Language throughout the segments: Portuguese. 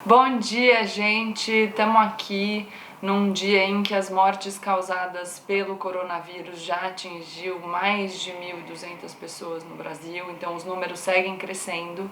Bom dia, gente! Estamos aqui num dia em que as mortes causadas pelo coronavírus já atingiu mais de 1.200 pessoas no Brasil, então os números seguem crescendo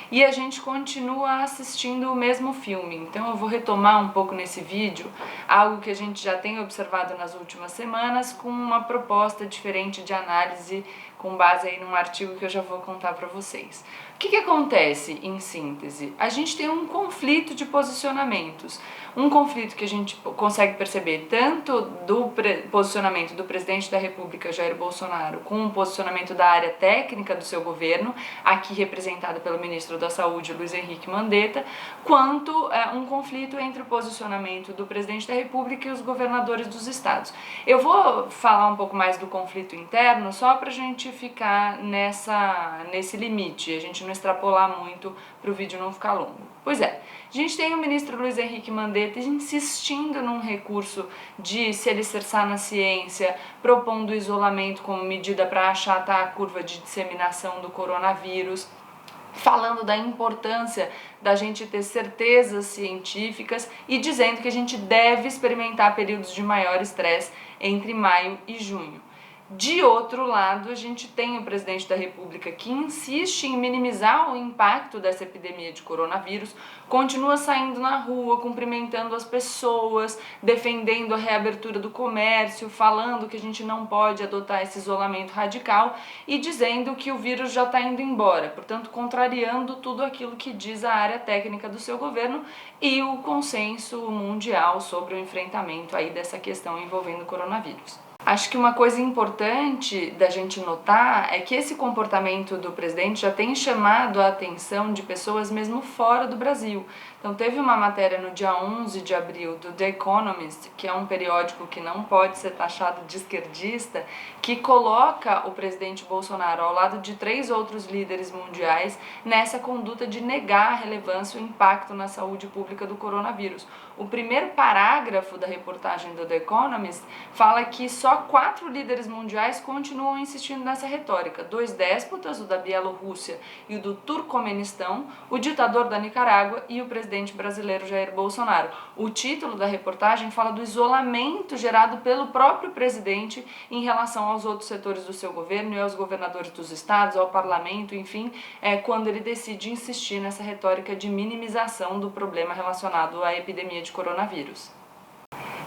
e a gente continua assistindo o mesmo filme. Então eu vou retomar um pouco nesse vídeo algo que a gente já tem observado nas últimas semanas com uma proposta diferente de análise com base aí num artigo que eu já vou contar para vocês. O que acontece em síntese? A gente tem um conflito de posicionamentos, um conflito que a gente consegue perceber tanto do posicionamento do presidente da República, Jair Bolsonaro, com o posicionamento da área técnica do seu governo, aqui representado pelo ministro da Saúde, Luiz Henrique Mandetta, quanto um conflito entre o posicionamento do presidente da República e os governadores dos estados. Eu vou falar um pouco mais do conflito interno só para a gente ficar nesse limite, a gente não extrapolar muito para o vídeo não ficar longo. Pois é, a gente tem o ministro Luiz Henrique Mandetta insistindo num recurso de se alicerçar na ciência, propondo isolamento como medida para achatar a curva de disseminação do coronavírus, falando da importância da gente ter certezas científicas e dizendo que a gente deve experimentar períodos de maior estresse entre maio e junho. De outro lado, a gente tem o presidente da República que insiste em minimizar o impacto dessa epidemia de coronavírus, continua saindo na rua, cumprimentando as pessoas, defendendo a reabertura do comércio, falando que a gente não pode adotar esse isolamento radical e dizendo que o vírus já está indo embora, portanto contrariando tudo aquilo que diz a área técnica do seu governo e o consenso mundial sobre o enfrentamento aí dessa questão envolvendo o coronavírus. Acho que uma coisa importante da gente notar é que esse comportamento do presidente já tem chamado a atenção de pessoas mesmo fora do Brasil. Então teve uma matéria no dia 11 de abril do The Economist, que é um periódico que não pode ser taxado de esquerdista, que coloca o presidente Bolsonaro ao lado de 3 outros líderes mundiais nessa conduta de negar a relevância e o impacto na saúde pública do coronavírus. O primeiro parágrafo da reportagem do The Economist fala que só 4 líderes mundiais continuam insistindo nessa retórica: 2 déspotas, o da Bielorrússia e o do Turcomenistão, o ditador da Nicarágua e o presidente brasileiro Jair Bolsonaro. O título da reportagem fala do isolamento gerado pelo próprio presidente em relação aos outros setores do seu governo e aos governadores dos estados, ao parlamento, enfim, quando ele decide insistir nessa retórica de minimização do problema relacionado à epidemia de coronavírus.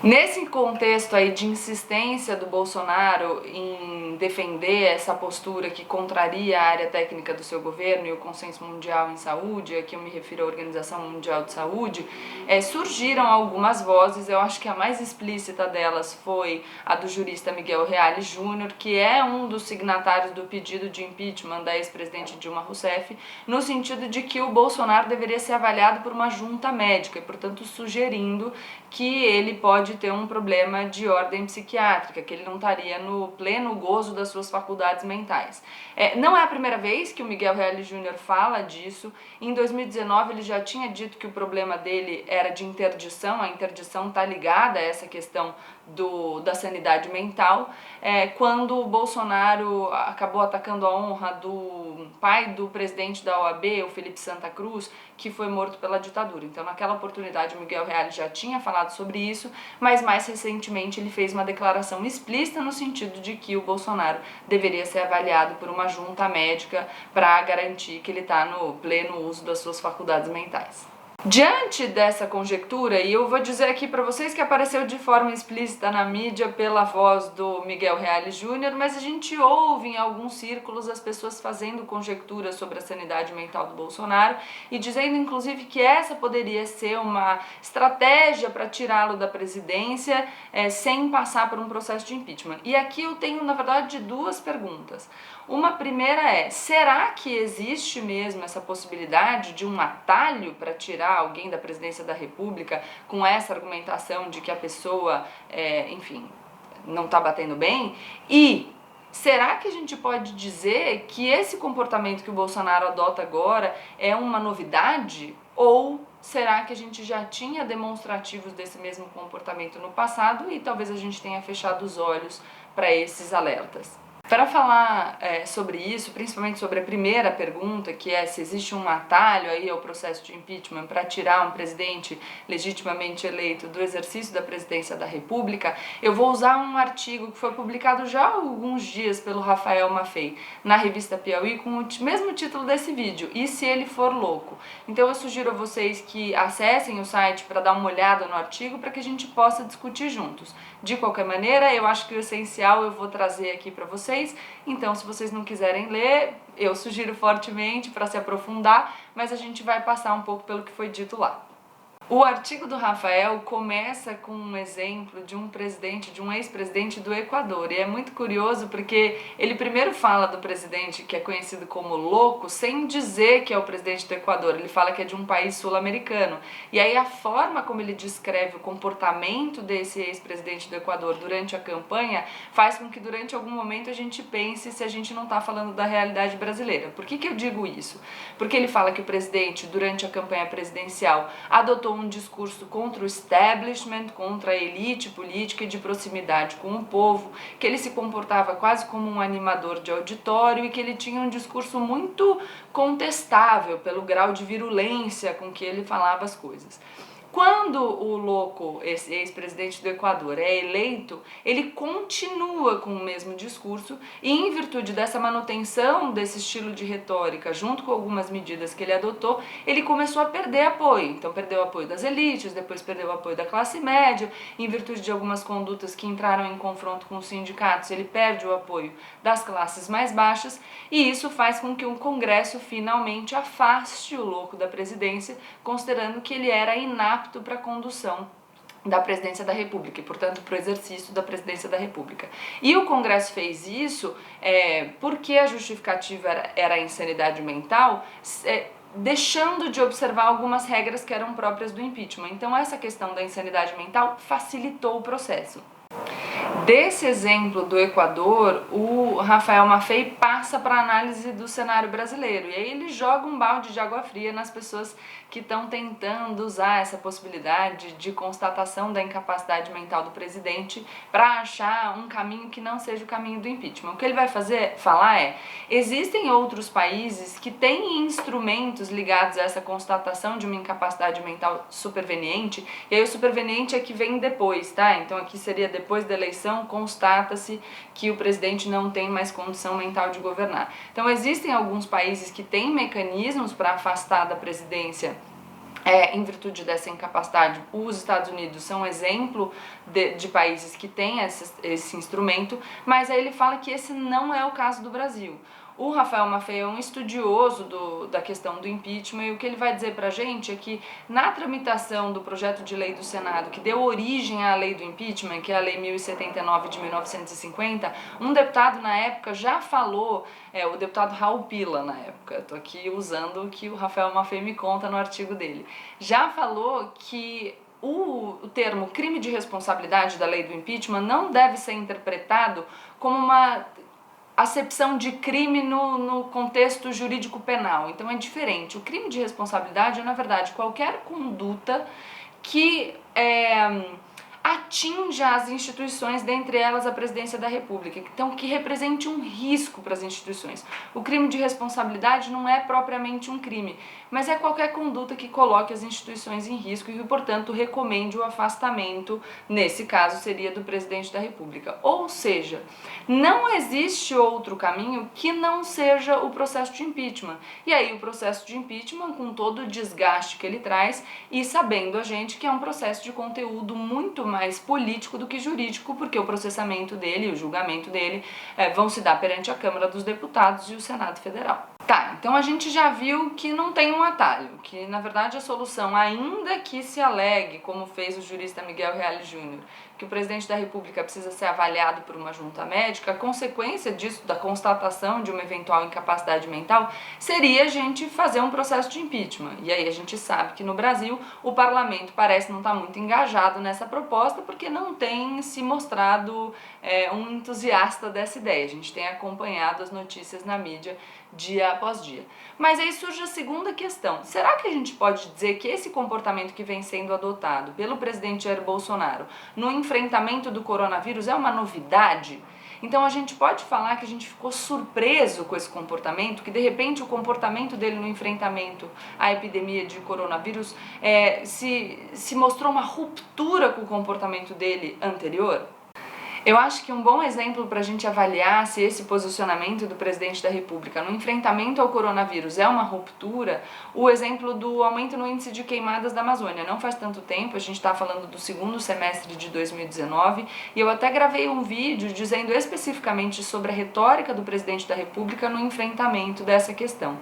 Nesse contexto aí de insistência do Bolsonaro em defender essa postura que contraria a área técnica do seu governo e o consenso mundial em saúde, aqui eu me refiro à Organização Mundial de Saúde, surgiram algumas vozes. Eu acho que a mais explícita delas foi a do jurista Miguel Reale Júnior, que é um dos signatários do pedido de impeachment da ex-presidente Dilma Rousseff, no sentido de que o Bolsonaro deveria ser avaliado por uma junta médica e, portanto, sugerindo que ele pode ter um problema de ordem psiquiátrica, que ele não estaria no pleno gozo das suas faculdades mentais. Não é a primeira vez que o Miguel Reale Júnior fala disso. Em 2019 ele já tinha dito que o problema dele era de interdição, a interdição está ligada a essa questão da sanidade mental, quando o Bolsonaro acabou atacando a honra do pai do presidente da OAB, o Felipe Santa Cruz, que foi morto pela ditadura. Então naquela oportunidade o Miguel Reale já tinha falado sobre isso, mas mais recentemente ele fez uma declaração explícita no sentido de que o Bolsonaro deveria ser avaliado por uma junta médica para garantir que ele está no pleno uso das suas faculdades mentais. Diante dessa conjectura, e eu vou dizer aqui para vocês que apareceu de forma explícita na mídia pela voz do Miguel Reale Júnior, mas a gente ouve em alguns círculos as pessoas fazendo conjecturas sobre a sanidade mental do Bolsonaro e dizendo inclusive que essa poderia ser uma estratégia para tirá-lo da presidência sem passar por um processo de impeachment. E aqui eu tenho, na verdade, 2 perguntas. Uma primeira é: será que existe mesmo essa possibilidade de um atalho para tirar alguém da presidência da República com essa argumentação de que a pessoa, enfim, não está batendo bem? E será que a gente pode dizer que esse comportamento que o Bolsonaro adota agora é uma novidade? Ou será que a gente já tinha demonstrativos desse mesmo comportamento no passado e talvez a gente tenha fechado os olhos para esses alertas? Para falar sobre isso, principalmente sobre a primeira pergunta, que é se existe um atalho aí ao processo de impeachment para tirar um presidente legitimamente eleito do exercício da presidência da República, eu vou usar um artigo que foi publicado já há alguns dias pelo Rafael Maffei na revista Piauí com o mesmo título desse vídeo, E se ele for louco? Então eu sugiro a vocês que acessem o site para dar uma olhada no artigo para que a gente possa discutir juntos. De qualquer maneira, eu acho que o essencial eu vou trazer aqui para vocês. Então, se vocês não quiserem ler, eu sugiro fortemente para se aprofundar, mas a gente vai passar um pouco pelo que foi dito lá. O artigo do Rafael começa com um exemplo de um presidente, de um ex-presidente do Equador, e é muito curioso porque ele primeiro fala do presidente que é conhecido como louco, sem dizer que é o presidente do Equador, ele fala que é de um país sul-americano, e aí a forma como ele descreve o comportamento desse ex-presidente do Equador durante a campanha faz com que durante algum momento a gente pense se a gente não está falando da realidade brasileira. Por que eu digo isso? Porque ele fala que o presidente, durante a campanha presidencial, adotou um discurso contra o establishment, contra a elite política e de proximidade com o povo, que ele se comportava quase como um animador de auditório e que ele tinha um discurso muito contestável pelo grau de virulência com que ele falava as coisas. Quando o louco, esse ex-presidente do Equador, é eleito, ele continua com o mesmo discurso e, em virtude dessa manutenção desse estilo de retórica, junto com algumas medidas que ele adotou, ele começou a perder apoio. Então perdeu o apoio das elites, depois perdeu o apoio da classe média, em virtude de algumas condutas que entraram em confronto com os sindicatos, ele perde o apoio das classes mais baixas e isso faz com que o Congresso finalmente afaste o louco da presidência, considerando que ele era inapto para a condução da presidência da República e, portanto, para o exercício da presidência da República. E o Congresso fez isso porque a justificativa era a insanidade mental, deixando de observar algumas regras que eram próprias do impeachment. Então, essa questão da insanidade mental facilitou o processo. Desse exemplo do Equador, o Rafael Maffei passa para a análise do cenário brasileiro e aí ele joga um balde de água fria nas pessoas que estão tentando usar essa possibilidade de constatação da incapacidade mental do presidente para achar um caminho que não seja o caminho do impeachment. O que ele vai falar é, existem outros países que têm instrumentos ligados a essa constatação de uma incapacidade mental superveniente, e aí o superveniente é que vem depois, tá? Então aqui seria depois da eleição, constata-se que o presidente não tem mais condição mental de governar. Então existem alguns países que têm mecanismos para afastar da presidência em virtude dessa incapacidade. Os Estados Unidos são um exemplo de países que têm esse instrumento, mas aí ele fala que esse não é o caso do Brasil. O Rafael Maffei é um estudioso da questão do impeachment e o que ele vai dizer pra gente é que na tramitação do projeto de lei do Senado que deu origem à lei do impeachment, que é a Lei 1079 de 1950, um deputado na época já falou, o deputado Raul Pila na época, tô aqui usando o que o Rafael Maffei me conta no artigo dele, já falou que o termo crime de responsabilidade da lei do impeachment não deve ser interpretado como uma acepção de crime no contexto jurídico penal. Então é diferente. O crime de responsabilidade é, na verdade, qualquer conduta que atinja as instituições, dentre elas a presidência da República, então que represente um risco para as instituições. O crime de responsabilidade não é propriamente um crime, mas é qualquer conduta que coloque as instituições em risco e que, portanto, recomende o afastamento, nesse caso seria do presidente da República. Ou seja, não existe outro caminho que não seja o processo de impeachment. E aí o processo de impeachment, com todo o desgaste que ele traz, e sabendo a gente que é um processo de conteúdo muito mais político do que jurídico, porque o processamento dele, o julgamento dele, vão se dar perante a Câmara dos Deputados e o Senado Federal. Tá, então a gente já viu que não tem um atalho, que na verdade a solução, ainda que se alegue, como fez o jurista Miguel Reale Júnior, que o presidente da República precisa ser avaliado por uma junta médica, a consequência disso, da constatação de uma eventual incapacidade mental, seria a gente fazer um processo de impeachment. E aí a gente sabe que no Brasil o parlamento parece não estar muito engajado nessa proposta, porque não tem se mostrado um entusiasta dessa ideia. A gente tem acompanhado as notícias na mídia dia após dia. Mas aí surge a segunda questão. Será que a gente pode dizer que esse comportamento que vem sendo adotado pelo presidente Jair Bolsonaro no enfrentamento do coronavírus é uma novidade? Então a gente pode falar que a gente ficou surpreso com esse comportamento, que de repente o comportamento dele no enfrentamento à epidemia de coronavírus se mostrou uma ruptura com o comportamento dele anterior. Eu acho que um bom exemplo para a gente avaliar se esse posicionamento do presidente da República no enfrentamento ao coronavírus é uma ruptura, o exemplo do aumento no índice de queimadas da Amazônia. Não faz tanto tempo, a gente está falando do segundo semestre de 2019, e eu até gravei um vídeo dizendo especificamente sobre a retórica do presidente da República no enfrentamento dessa questão.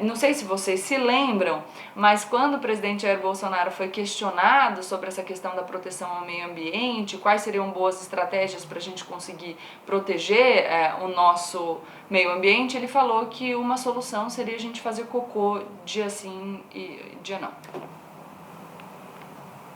Não sei se vocês se lembram, mas quando o presidente Jair Bolsonaro foi questionado sobre essa questão da proteção ao meio ambiente, quais seriam boas estratégias para a gente conseguir proteger o nosso meio ambiente, ele falou que uma solução seria a gente fazer cocô dia sim e dia não.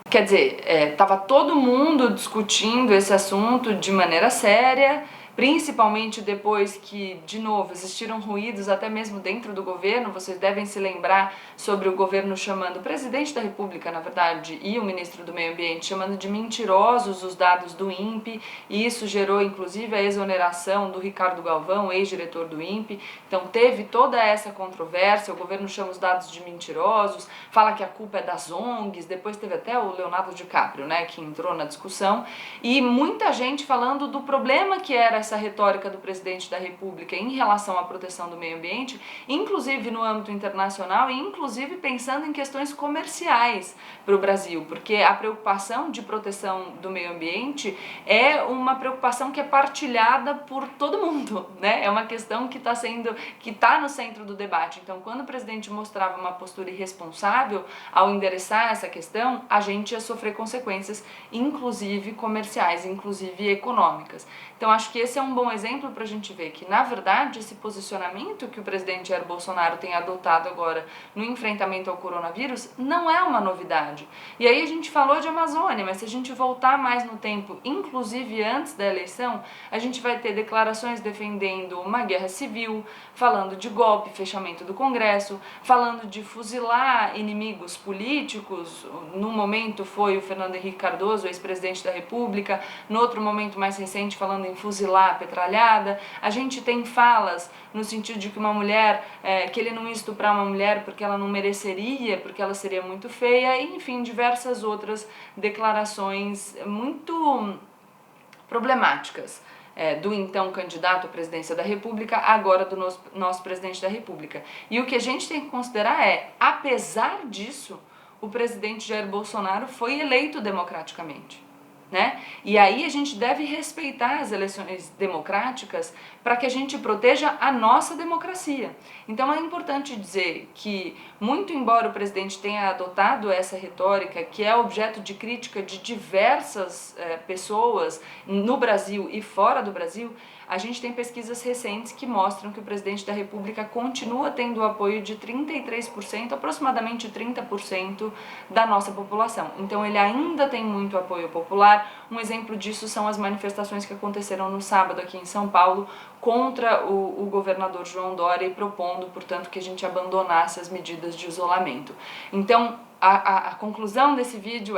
Quer dizer, estava todo mundo discutindo esse assunto de maneira séria, principalmente depois que, de novo, existiram ruídos até mesmo dentro do governo. Vocês devem se lembrar sobre o governo chamando o presidente da República, na verdade, e o ministro do Meio Ambiente, chamando de mentirosos os dados do INPE, e isso gerou, inclusive, a exoneração do Ricardo Galvão, ex-diretor do INPE. Então teve toda essa controvérsia, o governo chama os dados de mentirosos, fala que a culpa é das ONGs, depois teve até o Leonardo DiCaprio, né, que entrou na discussão, e muita gente falando do problema que era essa retórica do presidente da República em relação à proteção do meio ambiente, inclusive no âmbito internacional e inclusive pensando em questões comerciais para o Brasil, porque a preocupação de proteção do meio ambiente é uma preocupação que é partilhada por todo mundo, né? É uma questão que está no centro do debate. Então, quando o presidente mostrava uma postura irresponsável ao endereçar essa questão, a gente ia sofrer consequências, inclusive comerciais, inclusive econômicas. Então, acho que esse é um bom exemplo para a gente ver que, na verdade, esse posicionamento que o presidente Jair Bolsonaro tem adotado agora no enfrentamento ao coronavírus não é uma novidade. E aí a gente falou de Amazônia, mas se a gente voltar mais no tempo, inclusive antes da eleição, a gente vai ter declarações defendendo uma guerra civil, falando de golpe, fechamento do Congresso, falando de fuzilar inimigos políticos. No momento foi o Fernando Henrique Cardoso, ex-presidente da República, no outro momento mais recente falando em fuzilar a petralhada. A gente tem falas no sentido de que uma mulher, que ele não ia estuprar uma mulher porque ela não mereceria, porque ela seria muito feia, e enfim, diversas outras declarações muito problemáticas do então candidato à presidência da República, agora do nosso presidente da República. E o que a gente tem que considerar apesar disso, o presidente Jair Bolsonaro foi eleito democraticamente. Né? E aí a gente deve respeitar as eleições democráticas para que a gente proteja a nossa democracia. Então é importante dizer que, muito embora o presidente tenha adotado essa retórica, que é objeto de crítica de diversas pessoas no Brasil e fora do Brasil, a gente tem pesquisas recentes que mostram que o presidente da República continua tendo o apoio de 33%, aproximadamente 30% da nossa população. Então ele ainda tem muito apoio popular. Um exemplo disso são as manifestações que aconteceram no sábado aqui em São Paulo contra o governador João Dória, propondo, portanto, que a gente abandonasse as medidas de isolamento. Então, a conclusão desse vídeo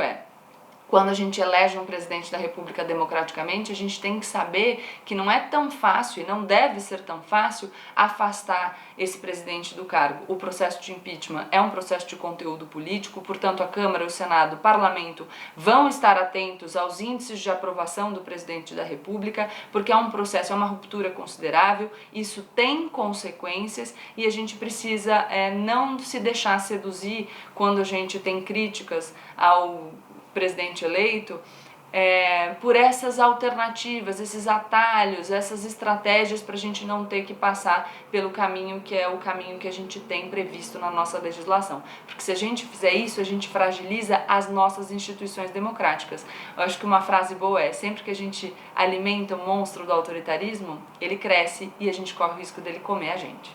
quando a gente elege um presidente da República democraticamente, a gente tem que saber que não é tão fácil, e não deve ser tão fácil, afastar esse presidente do cargo. O processo de impeachment é um processo de conteúdo político, portanto a Câmara, o Senado, o Parlamento vão estar atentos aos índices de aprovação do presidente da República, porque é um processo, é uma ruptura considerável, isso tem consequências e a gente precisa não se deixar seduzir quando a gente tem críticas ao presidente eleito, por essas alternativas, esses atalhos, essas estratégias para a gente não ter que passar pelo caminho que é o caminho que a gente tem previsto na nossa legislação. Porque se a gente fizer isso, a gente fragiliza as nossas instituições democráticas. Eu acho que uma frase boa sempre que a gente alimenta o monstro do autoritarismo, ele cresce e a gente corre o risco dele comer a gente.